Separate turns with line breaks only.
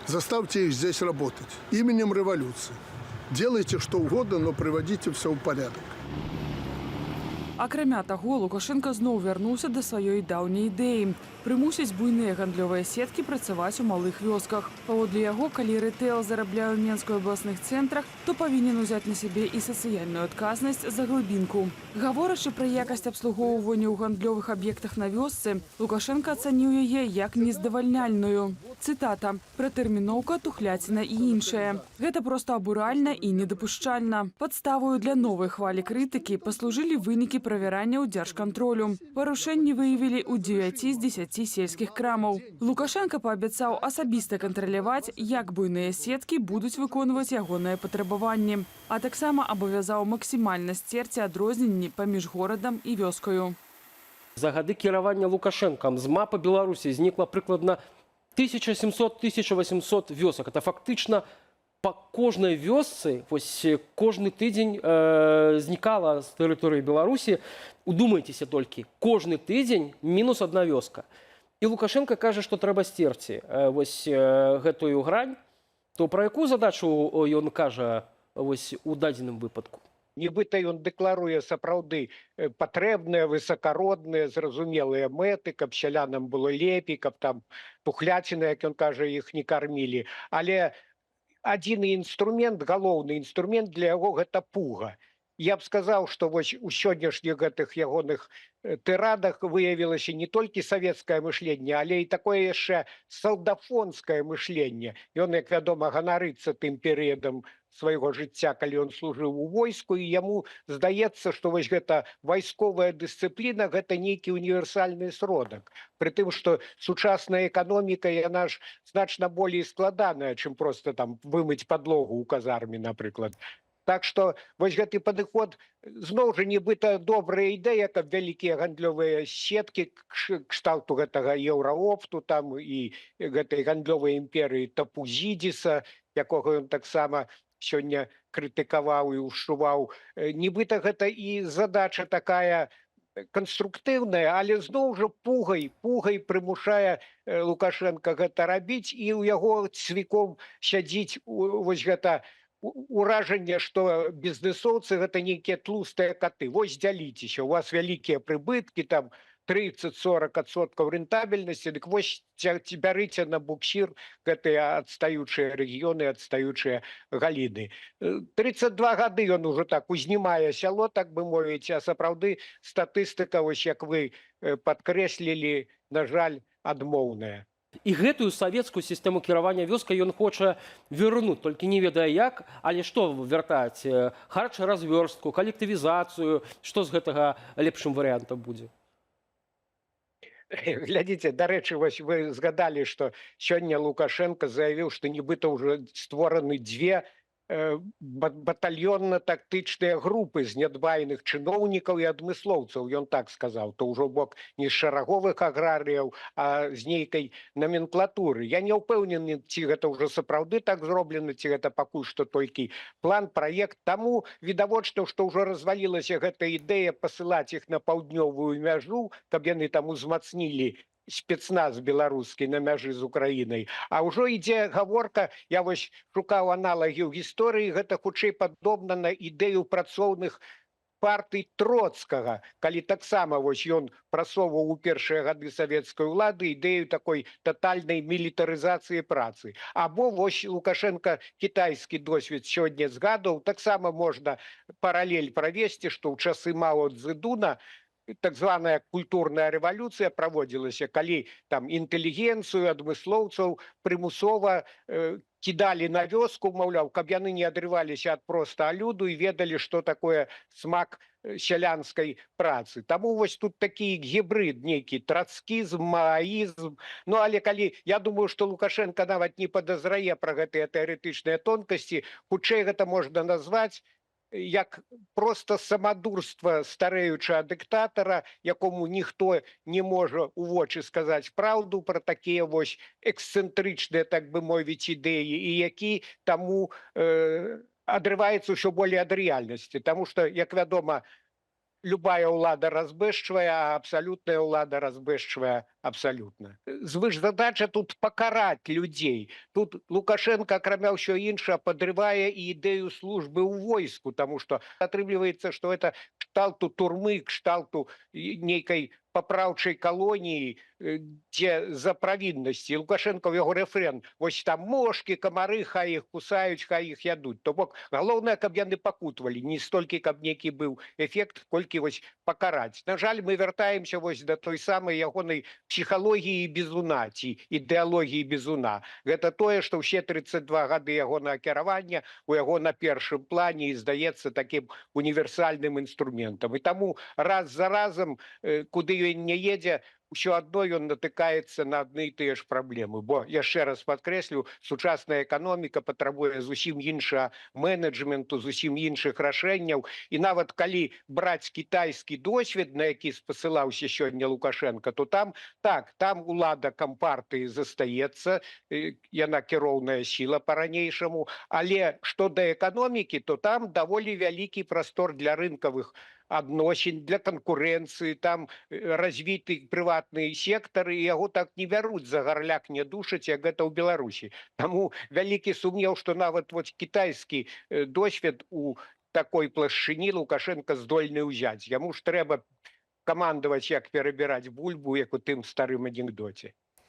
Заставьте их здесь работать. Именем революции. Делайте что угодно, но приводите все в порядок.
Акрамя таго, Лукашенко зноў вярнуўся да сваёй даўняй ідэі – прымусіць буйныя гандлёвыя сеткі працаваць у малых вёсках. Паводле яго, калі рэтэйл зарабляе ў Менску і абласных цэнтрах, то павінен узяць на сябе і сацыяльную адказнасць за глыбінку. Гаворачы пра якасць абслугоўвання ў гандлёвых аб'ектах на вёсцы, Лукашенко ацаніў яе як нездавальняльную. Цытата: «Пратэрміноўка, тухляціна і іншае. Гэта проста абуральна і недапушчальна. Падставою для новай хвалі крытыкі паслужылі вынікі правярання ў дзяржкантролю. Парушэнні выявілі ў 9 з 10 сельскіх крамаў. Лукашенко паабяцаў асабіста кантраляваць, як буйныя сеткі будуць выконваць ягоныя патрабаванні, а таксама абавязаў максімальна сцерці адрозненні паміж горадам і вёскаю.
За гады кіравання Лукашенкам з мапы Беларусі знікла прыкладна 1700-1800 вёсак. Это фактычна по кожнай вёсцы кожны тыдзень знікала з тэрыторыі Беларусі. Удумайцеся толькі, кожны тыдзень мінус одна вёска. І Лукашенко кажа, што трэба сцерці гэтую грань. То пра якую задачу ён кажа у дадзеным выпадку?
Нібыта ён дэкларуе сапраўды патрэбныя, высакародныя, зразумелыя мэты, каб сялянам было лепей, каб там тухляціна, як ён кажа, іх не кармілі. Але адзіны інструмент, галоўны інструмент для яго – гэта пуга. Я б сказаў, што у сённяшніх гэтых ягоных тырадах выявілася не толькі савецкае мышленне, але і такое яшчэ салдафонскае мышленне. Ён, як вядома, ганарыцца тым перыядам свайго жыцця, калі ён служыў у войску, і яму здаецца, што гэта вайсковая дысцыпліна – гэта нейкі універсальны сродак. Пры тым, што сучасная эканоміка, яна ж значна болей складаная, чым проста там вымыць падлогу ў казарме, напрыклад. Так што гэты падыход зноў жа нібыта добрая ідэя, каб вялікія гандлёвыя сеткі кшталту гэтага еўраопту там і гэтай гандлёвай імперыі Тапузідзіса, якога ён таксама сёння крытыкаваў і ўшчуваў. Нібыта гэта і задача такая канструктыўная, але зноў жа пугай прымушае Лукашенка гэта рабіць, і ў яго цвіком сядзіць гэта уражанне, што бізнесоўцы гэта нейкія тлустыя каты. Вось дзяліцеся, у вас вялікія прыбыткі, там 30-40% рэнтабельнасці, дык вось бярыце на буксір гэтыя адстаючыя рэгіёны, адстаючыя галіны. 32 гады ён ужо так узнімае сяло, так бы мовіць, а сапраўды статыстыка, як вы падкрэслілі, на жаль, адмоўная.
І гэтую савецкую сістэму кіравання вёскай ён хоча вярнуць, толькі не ведае як, але што вяртаць? Харчы развёрстку, калектывізацыю, што з гэтага лепшым варыянтам будзе?
Глядзіце, дарэчы, вы згадалі, што сёння Лукашенко заявіў, што нібыта ўжо створаны дзве батальённа-тактычныя групы з нядбайных чыноўнікаў і адмыслоўцаў. Ён так сказаў, то ўжо бок не з шараговых аграрыяў, а з нейкай наменклатуры. Я не ўпэўнены, ці гэта ўжо сапраўды так зроблена, ці гэта пакуль што толькі план, праект. Таму відавочна, што ўжо развалілася гэта ідэя пасылаць іх на паўднёвую мяжу, каб яны там узмацнілі спецназ беларускі на мяжы з Украінай. А ўжо ідзе гаворка, я шукаў аналагі ў гісторыі, гэта хутчэй падобна на ідэю працоўных партый Троцкага, калі таксама ён прасоўваў у першыя гады савецкай улады ідэю такой татальнай мілітарызацыі працы. Або Лукашенко кітайскі досвед сёння згадаў, таксама можна паралель правесці, што ў часы Мао Цзэдуна так званая культурная рэвалюцыя праводзілася, калі там інтэлігенцыю, адмыслоўцаў прымусова кідалі на вёску, маўляў, каб яны не адрываліся ад проста люду і ведалі, што такое смак сялянскай працы. Таму тут такі гібрид, нейкі трацкізм, мааізм. Ну, але калі, я думаю, што Лукашенко нават не падазрае пра гэтыя тэарэтычныя тонкасці, хутчэй гэта можна назваць як проста самадурства старэючага дыктатара, якому ніхто не можа у вочы сказаць праўду пра такія эксцэнтрычныя, так бы мовіць, ідэі, і які таму адрываецца ўсё болей ад рэальнасці. Таму што, як вядома, любая ўлада разбэшчвае, а абсалютная ўлада разбэшчвае абсалютна. Звышзадача тут пакараць людзей. Тут Лукашенко, акрамя ўсё іншае, падрывае і ідэю службы ў войску, таму што атрымліваецца, што это кшталту турмы, кшталту нейкай папраўчай калоніі, дзе за правіннасці. Лукашенко ў яго рэфрэн: вось там мошкі, камары, хай іх кусаюць, хай іх ядуць. То бок галоўнае, каб яны пакутвалі, не столькі, каб нейкі быў эфект, колькі вось пакараць. На жаль, мы вяртаемся вось да той самай ягонай псіхалогіі бізуна ці ідэалогіі бізуна. Гэта тое, што ўсе 32 гады ягонага кіравання у яго на першым плане і здаецца такім універсальным інструментам. І таму раз за разам, куды ён не едзе, ўсё адно ён натыкаецца на адны і тыя ж праблемы. Бо, яшчэ раз падкрэслю, сучасная эканоміка патрабуе зусім іншага менеджменту, зусім іншых рашэнняў. І нават калі браць кітайскі досвед, на які спасылаўся сёння Лукашенко, то там, так, там улада кампартыі застаецца, яна кіроўная сіла па-ранейшаму, але што да эканомікі, то там даволі вялікі прастор для рынкавых адносін, для канкурэнцыі, там развіты прыватныя сектары, і яго так не бяруць за гарляк, не душаць, як гэта ў Беларусі. Таму вялікі сумнеў, што нават вот кітайскі досвед у такой плашчыні Лукашенко здольны ўзяць. Яму ж трэба камандаваць, як перабіраць бульбу, як у тым старым анекдоце.